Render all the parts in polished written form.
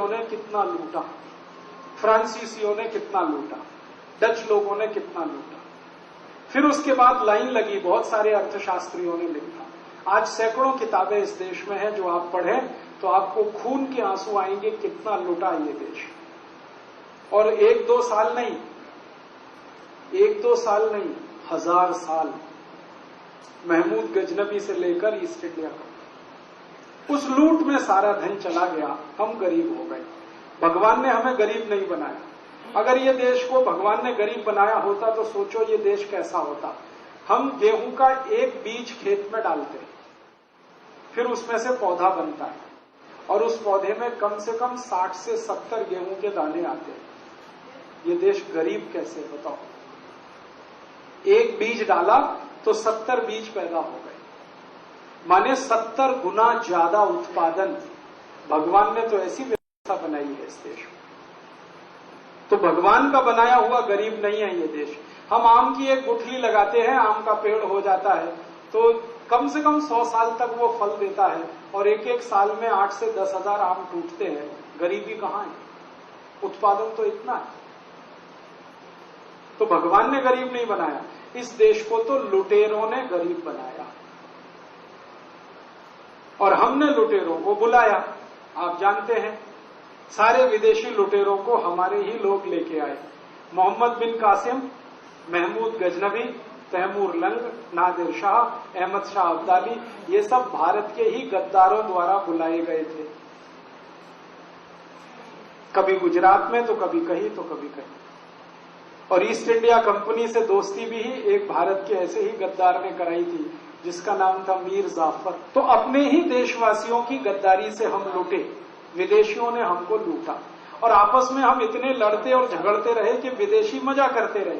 अंग्रेजों ने कितना लूटा, फ्रांसीसियों ने कितना लूटा, डच लोगों ने कितना लूटा। फिर उसके बाद लाइन लगी, बहुत सारे अर्थशास्त्रियों ने लिखा। आज सैकड़ों किताबें इस देश में हैं, जो आप पढ़ें तो आपको खून के आंसू आएंगे, कितना लूटा ये देश। और एक दो साल नहीं, 1000 साल, महमूद गजनबी से लेकर ईस्ट इंडिया का, उस लूट में सारा धन चला गया, हम गरीब हो गए। भगवान ने हमें गरीब नहीं बनाया। अगर ये देश को भगवान ने गरीब बनाया होता तो सोचो ये देश कैसा होता। हम गेहूं का एक बीज खेत में डालते हैं, फिर उसमें से पौधा बनता है, और उस पौधे में कम से कम 60 से 70 गेहूं के दाने आते हैं। ये देश गरीब कैसे, बताओ। एक बीज डाला तो 70 बीज पैदा हो गए, माने 70 गुना ज्यादा उत्पादन। भगवान ने तो ऐसी व्यवस्था बनाई है इस देश में। तो भगवान का बनाया हुआ गरीब नहीं है ये देश। हम आम की एक गुठली लगाते हैं, आम का पेड़ हो जाता है, तो कम से कम 100 साल तक वो फल देता है, और एक एक साल में 8 से 10 हजार आम टूटते हैं। गरीबी कहां है? उत्पादन तो इतना है। तो भगवान ने गरीब नहीं बनाया, इस देश को तो लुटेरों ने गरीब बनाया, और हमने लुटेरों को बुलाया। आप जानते हैं, सारे विदेशी लुटेरों को हमारे ही लोग लेके आए। मोहम्मद बिन कासिम, महमूद गजनबी, तैमूर लंग, नादिर शाह, अहमद शाह अब्दाली, ये सब भारत के ही गद्दारों द्वारा बुलाए गए थे। कभी गुजरात में तो कभी कहीं तो कभी कहीं। और ईस्ट इंडिया कंपनी से दोस्ती भी एक भारत के ऐसे ही गद्दार ने कराई थी, जिसका नाम था मीर जाफर। तो अपने ही देशवासियों की गद्दारी से हम लूटे, विदेशियों ने हमको लूटा, और आपस में हम इतने लड़ते और झगड़ते रहे कि विदेशी मजा करते रहे।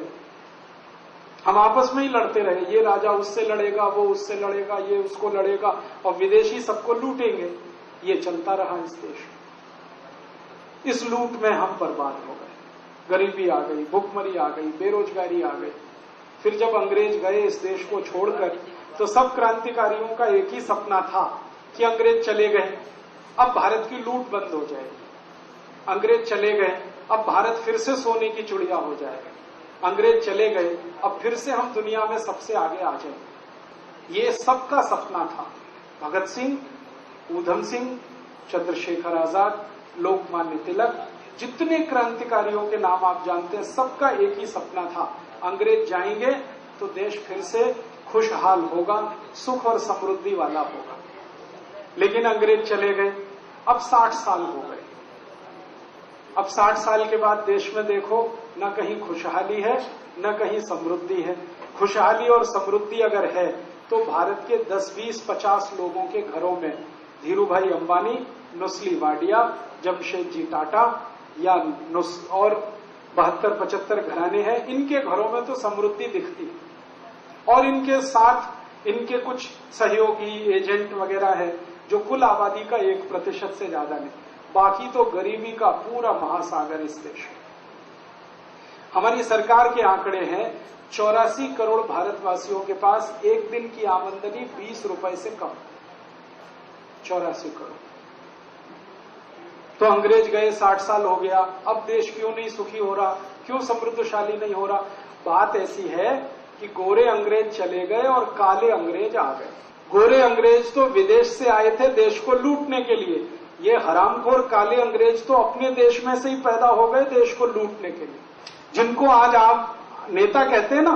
हम आपस में ही लड़ते रहे, ये राजा उससे लड़ेगा, वो उससे लड़ेगा, ये उसको लड़ेगा, और विदेशी सबको लूटेंगे। ये चलता रहा इस देश में। इस लूट में हम बर्बाद हो गए। गरीबी आ गई, भुखमरी आ गई, बेरोजगारी आ गई। फिर जब अंग्रेज गए इस देश को छोड़कर, तो सब क्रांतिकारियों का एक ही सपना था कि अंग्रेज चले गए, अब भारत की लूट बंद हो जाएगी। अंग्रेज चले गए, अब भारत फिर से सोने की चिड़िया हो जाएगा। अंग्रेज चले गए, अब फिर से हम दुनिया में सबसे आगे आ जाएंगे। ये सबका सपना था। भगत सिंह, ऊधम सिंह, चंद्रशेखर आजाद, लोकमान्य तिलक, जितने क्रांतिकारियों के नाम आप जानते हैं, सबका एक ही सपना था, अंग्रेज जाएंगे तो देश फिर से खुशहाल होगा, सुख और समृद्धि वाला होगा। लेकिन अंग्रेज चले गए, अब 60 साल हो गए। अब 60 साल के बाद देश में देखो, न कहीं खुशहाली है, न कहीं समृद्धि है। खुशहाली और समृद्धि अगर है तो भारत के 10, 20, 50 लोगों के घरों में धीरू भाई अंबानी, नुस्ली वाडिया, जमशेद जी टाटा या और 72-75 घराने हैं, इनके घरों में तो समृद्धि दिखती है। और इनके साथ इनके कुछ सहयोगी एजेंट वगैरह है, जो कुल आबादी का 1% से ज्यादा नहीं। बाकी तो गरीबी का पूरा महासागर इस देश में। हमारी सरकार के आंकड़े हैं, 84 करोड़ भारतवासियों के पास एक दिन की आमदनी 20 रुपए से कम। 84 करोड़। तो अंग्रेज गए, 60 साल हो गया, अब देश क्यों नहीं सुखी हो रहा, क्यों समृद्धशाली नहीं हो रहा? बात ऐसी है कि गोरे अंग्रेज चले गए और काले अंग्रेज आ गए। गोरे अंग्रेज तो विदेश से आए थे देश को लूटने के लिए, ये हरामखोर काले अंग्रेज तो अपने देश में से ही पैदा हो गए देश को लूटने के लिए। जिनको आज आप नेता कहते हैं ना,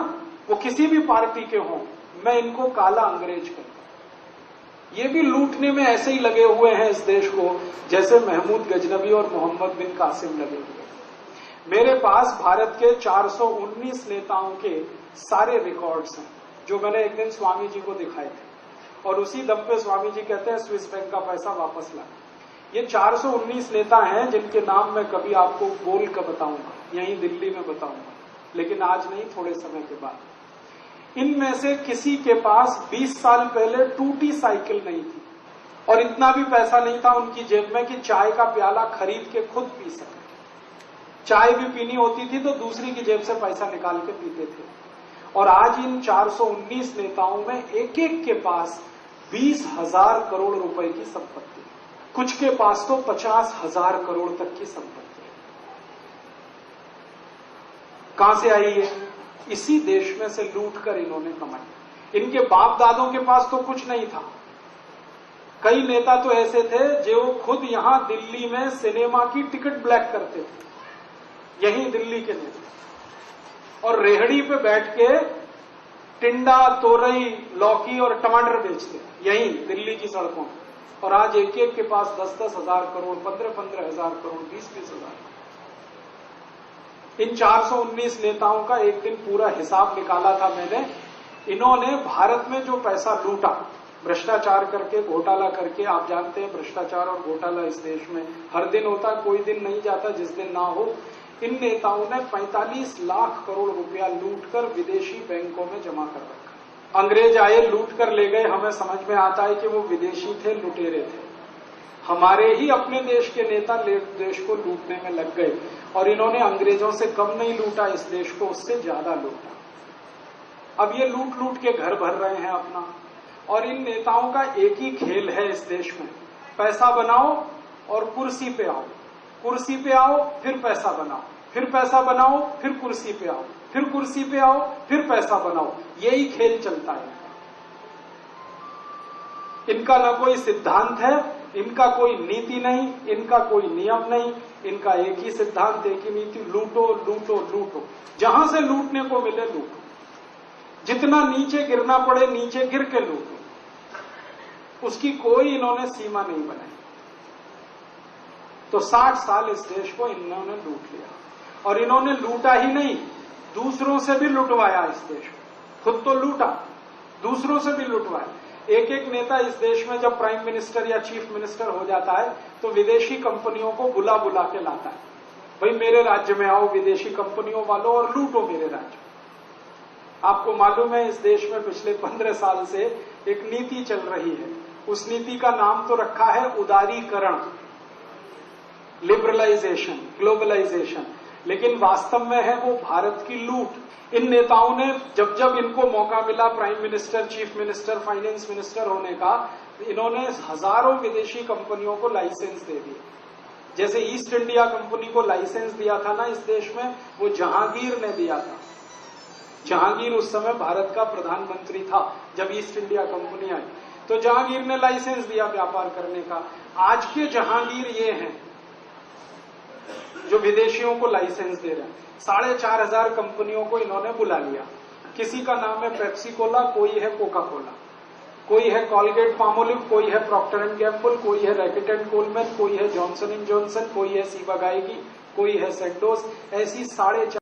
वो किसी भी पार्टी के हों, मैं इनको काला अंग्रेज कहता हूं। ये भी लूटने में ऐसे ही लगे हुए हैं इस देश को, जैसे महमूद गजनबी और मोहम्मद बिन कासिम लगे हुए। मेरे पास भारत के 419 नेताओं के सारे रिकॉर्ड्स हैं, जो मैंने एक दिन स्वामी जी को दिखाए थे, और उसी दम पे स्वामी जी कहते हैं स्विस बैंक का पैसा वापस ला। ये 419 नेता हैं जिनके नाम मैं कभी आपको बोल कर बताऊंगा, यहीं दिल्ली में बताऊंगा, लेकिन आज नहीं, थोड़े समय के बाद। इनमें से किसी के पास 20 साल पहले टूटी साइकिल नहीं थी, और इतना भी पैसा नहीं था उनकी जेब में कि चाय का प्याला खरीद के खुद पी सके। चाय भी पीनी होती थी तो दूसरी की जेब से पैसा निकाल के पीते थे। और आज इन 419 नेताओं में एक एक के पास 20,000 करोड़ रुपए की संपत्ति, कुछ के पास तो 50,000 करोड़ तक की संपत्ति है। कहां से आई है? इसी देश में से लूट कर इन्होंने कमाई। इनके बाप दादों के पास तो कुछ नहीं था। कई नेता तो ऐसे थे जो खुद यहां दिल्ली में सिनेमा की टिकट ब्लैक करते थे, यही दिल्ली के नेता, और रेहड़ी पे बैठ के टिंडा, तोरई, लौकी और टमाटर बेचते, यही दिल्ली की सड़कों में। और आज एक एक के पास 10-10 हजार करोड़, 15-15 हजार करोड़, 20-20 हजार। इन 419 नेताओं का एक दिन पूरा हिसाब निकाला था मैंने। इन्होंने भारत में जो पैसा लूटा, भ्रष्टाचार करके, घोटाला करके, आप जानते हैं भ्रष्टाचार और घोटाला इस देश में हर दिन होता, कोई दिन नहीं जाता जिस दिन ना हो। इन नेताओं ने 45 लाख करोड़ रुपया लूटकर विदेशी बैंकों में जमा कर रखा। अंग्रेज आए, लूट कर ले गए, हमें समझ में आता है कि वो विदेशी थे, लुटेरे थे। हमारे ही अपने देश के नेता देश को लूटने में लग गए, और इन्होंने अंग्रेजों से कम नहीं लूटा इस देश को, उससे ज्यादा लूटा। अब ये लूट लूट के घर भर रहे हैं अपना। और इन नेताओं का एक ही खेल है इस देश में, पैसा बनाओ और कुर्सी पे आओ, कुर्सी पे आओ फिर पैसा बनाओ, फिर पैसा बनाओ फिर कुर्सी पे आओ, फिर कुर्सी पे आओ फिर पैसा बनाओ। यही खेल चलता है। इनका ना कोई सिद्धांत है, इनका कोई नीति नहीं, इनका कोई नियम नहीं, इनका एक ही सिद्धांत, एक ही नीति, लूटो लूटो लूटो, जहां से लूटने को मिले लूटो, जितना नीचे गिरना पड़े नीचे गिर के लूटो, उसकी कोई इन्होंने सीमा नहीं बनाई। तो 60 साल इस देश को इन्होंने लूट लिया, और इन्होंने लूटा ही नहीं, दूसरों से भी लुटवाया इस देश को। खुद तो लूटा, दूसरों से भी लुटवाया। एक एक नेता इस देश में जब प्राइम मिनिस्टर या चीफ मिनिस्टर हो जाता है तो विदेशी कंपनियों को बुला बुला के लाता है, भाई मेरे राज्य में आओ विदेशी कंपनियों वालों और लूटो मेरे राज्य। आपको मालूम है इस देश में पिछले 15 साल से एक नीति चल रही है, उस नीति का नाम तो रखा है उदारीकरण, लिबरलाइजेशन, ग्लोबलाइजेशन, लेकिन वास्तव में है वो भारत की लूट। इन नेताओं ने जब जब इनको मौका मिला prime minister, chief minister, finance minister होने का, इन्होंने हजारों विदेशी कंपनियों को लाइसेंस दे दिए। जैसे ईस्ट इंडिया कंपनी को लाइसेंस दिया था ना इस देश में, वो जहांगीर ने दिया था। जहांगीर उस समय भारत का प्रधानमंत्री था जब ईस्ट इंडिया कंपनी आई, तो जहांगीर ने लाइसेंस दिया व्यापार करने का। आज के जहांगीर ये हैं जो विदेशियों को लाइसेंस दे रहे हैं। 4,500 कंपनियों को इन्होंने बुला लिया। किसी का नाम है पेप्सी कोला, कोई है कोका कोला, कोई है कॉलगेट पामोलिव, कोई है प्रॉक्टर एंड गैम्बल, कोई है रैकेट एंड कोलमैन, कोई है जॉनसन एंड जॉनसन, कोई है सीबागाई की, कोई है सेंडोस। ऐसी 4,500